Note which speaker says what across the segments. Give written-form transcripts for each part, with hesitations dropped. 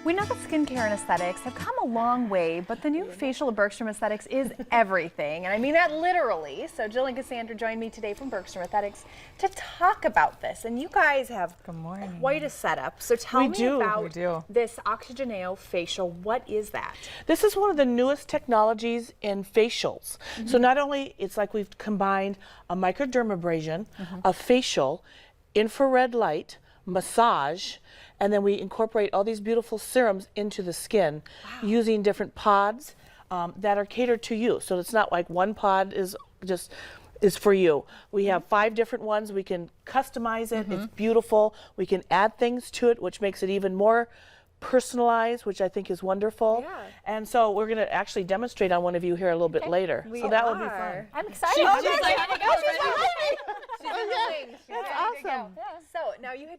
Speaker 1: We know that skincare and aesthetics have come a long way, but the new facial of Bergstrom Aesthetics is everything. And I mean that literally. So Jill and Cassandra joined me today from Bergstrom Aesthetics to talk about this. And you guys have quite a setup. So tell me about this Oxygeneo facial. What is that?
Speaker 2: This is one of the newest technologies in facials. So not only, it's like we've combined a microdermabrasion, a facial, infrared light, massage, and then we incorporate all these beautiful serums into the skin using different pods that are catered to you. So it's not like one pod is for you. We have 5 different ones. We can customize it. It's beautiful. We can add things to it, which makes it even more personalized, which I think is wonderful. And so we're going to actually demonstrate on one of you here a little bit later. So that will be fun.
Speaker 1: I'm excited.
Speaker 3: She's like,
Speaker 1: That's awesome. So now you've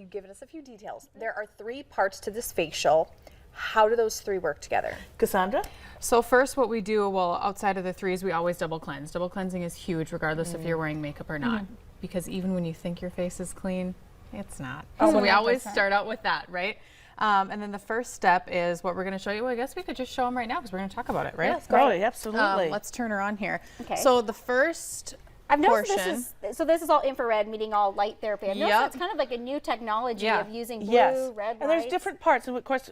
Speaker 1: given us a few details. There are 3 parts to this facial. How do those 3 work together?
Speaker 2: Cassandra?
Speaker 3: So first what we do, well, outside of the 3s, we always double cleanse. Double cleansing is huge regardless if you're wearing makeup or not. Because even when you think your face is clean, it's not. So we always start out with that, right? And then the first step is what we're going to show you. Well, I guess we could just show them right now because we're going to talk about it, right?
Speaker 2: Yes, great. Absolutely.
Speaker 3: Let's turn her on here.
Speaker 4: Okay.
Speaker 3: So the first
Speaker 4: I've noticed
Speaker 3: portion,
Speaker 4: this is all infrared, meaning all light therapy. I've noticed it's kind of like a new technology of using blue, red,
Speaker 2: and there's different parts. And of course,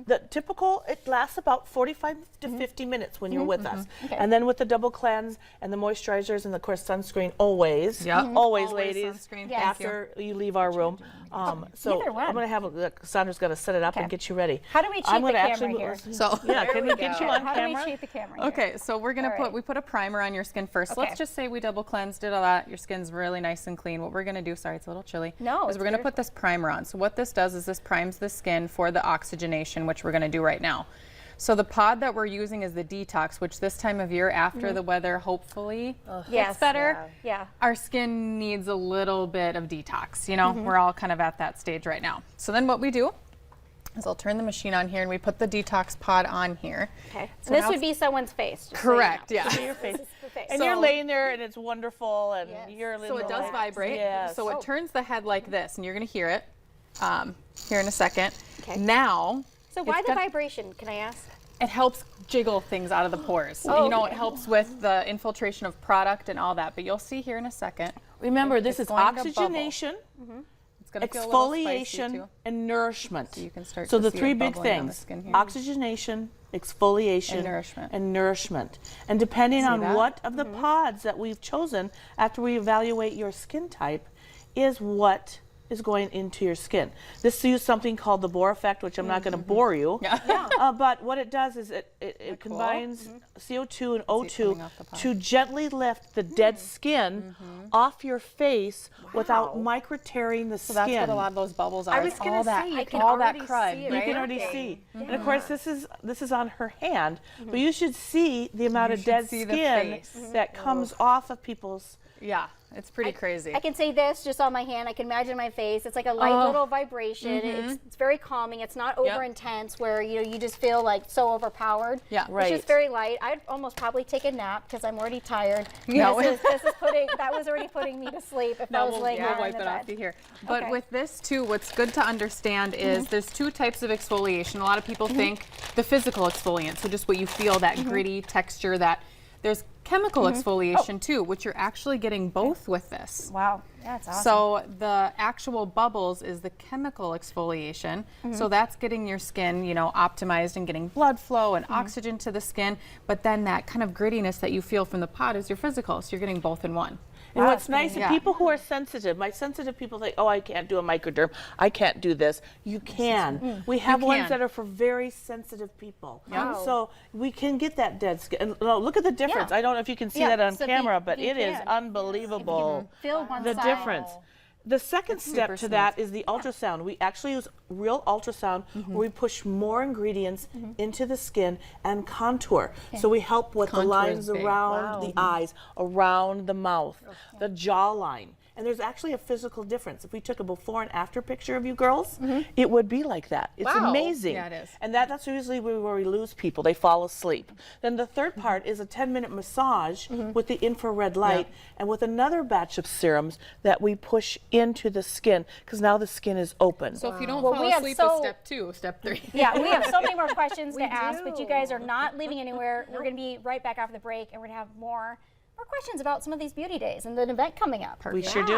Speaker 2: the typical, it lasts about 45 to 50 minutes when you're with us. And then with the double cleanse and the moisturizers and of course sunscreen, always, always ladies,
Speaker 3: sunscreen.
Speaker 2: after you leave our room. So I'm going to have, Cassandra's going to set it up and get you ready.
Speaker 4: How do we cheat the camera here?
Speaker 3: So
Speaker 2: yeah, can we get you on
Speaker 4: How
Speaker 2: camera?
Speaker 4: do we cheat the camera here?
Speaker 3: Okay, so we're going to we put a primer on your skin first. So let's just say we double cleansed, did all that. Your skin's really nice and clean. What we're going to do, sorry, it's a little chilly, is we're going to put this primer on. So what this does is this primes the skin for the oxygenation, which we're going to do right now. So the pod that we're using is the detox, which this time of year after the weather hopefully gets better, our skin needs a little bit of detox. You know, we're all kind of at that stage right now. So then what we do is I'll turn the machine on here and we put the detox pod on here.
Speaker 4: Okay. So this would be someone's face.
Speaker 3: Correct, yeah.
Speaker 2: Your face. And you're laying there and it's wonderful and you're
Speaker 3: so it does vibrate.
Speaker 2: Yes.
Speaker 3: So it turns the head like this and you're going to hear it here in a second.
Speaker 4: Okay.
Speaker 3: Now,
Speaker 4: so why the vibration, can I ask?
Speaker 3: It helps jiggle things out of the pores. You know, it helps with the infiltration of product and all that, but you'll see here in a second.
Speaker 2: Remember, this is oxygenation,
Speaker 3: It's going to feel a little spicy
Speaker 2: exfoliation,
Speaker 3: too.
Speaker 2: and nourishment.
Speaker 3: So you can start
Speaker 2: So
Speaker 3: to
Speaker 2: the
Speaker 3: see
Speaker 2: 3
Speaker 3: it
Speaker 2: big
Speaker 3: bubbling on the
Speaker 2: things,
Speaker 3: skin here.
Speaker 2: oxygenation, exfoliation, and nourishment. And depending on what of the pods that we've chosen after we evaluate your skin type is what is going into your skin. This uses something called the Bohr effect, which I'm not going to bore you. But what it does is it combines CO2 and O2 to gently lift the dead skin off your face without micro-tearing the skin.
Speaker 3: So that's what a lot of those bubbles are.
Speaker 1: I was going to say, you can
Speaker 3: all that
Speaker 1: already
Speaker 3: crud,
Speaker 1: see it.
Speaker 2: You can already see. And of course, this is on her hand, but you should see the amount of dead skin that comes off of people's.
Speaker 3: Yeah, it's pretty crazy.
Speaker 4: I can say this just on my hand. I can imagine my face. It's like a light little vibration. It's very calming. It's not over intense where you just feel like so overpowered.
Speaker 3: Yeah,
Speaker 4: It's just very light. I'd almost probably take a nap because I'm already tired.
Speaker 3: No.
Speaker 4: That was already putting me to sleep if I was laying
Speaker 3: we'll
Speaker 4: down
Speaker 3: wipe
Speaker 4: in
Speaker 3: it
Speaker 4: the
Speaker 3: off
Speaker 4: bed.
Speaker 3: you here. But with this too, what's good to understand is there's 2 types of exfoliation. A lot of people think the physical exfoliant, so just what you feel, that gritty texture, that there's chemical exfoliation too, which you're actually getting both with this.
Speaker 4: Wow, that's awesome.
Speaker 3: So the actual bubbles is the chemical exfoliation. So that's getting your skin, you know, optimized and getting blood flow and oxygen to the skin. But then that kind of grittiness that you feel from the pod is your physical. So you're getting both in one.
Speaker 2: And what's nice, people who are sensitive, my sensitive people think, oh, I can't do a microderm, I can't do this. You can. We have ones that are for very sensitive people. So we can get that dead skin. And look at the difference. I don't know if you can see that on camera, but it is unbelievable.
Speaker 4: Feel one
Speaker 2: The
Speaker 4: side.
Speaker 2: difference. The second step to that is the ultrasound. We actually use real ultrasound where we push more ingredients into the skin and contour. So we help with the lines around the eyes, around the mouth, the jawline. And there's actually a physical difference. If we took a before and after picture of you girls, it would be like that. It's amazing.
Speaker 3: Yeah, it is.
Speaker 2: And that's usually where we lose people. They fall asleep. Then the third part is a 10-minute massage with the infrared light and with another batch of serums that we push into the skin, because now the skin is open.
Speaker 3: So if you don't fall asleep, it's step 2, step 3.
Speaker 4: Yeah, we have so many more questions to ask, but you guys are not leaving anywhere. We're going to be right back after the break, and we're going to have more questions about some of these beauty days and the event coming up.
Speaker 2: We sure do.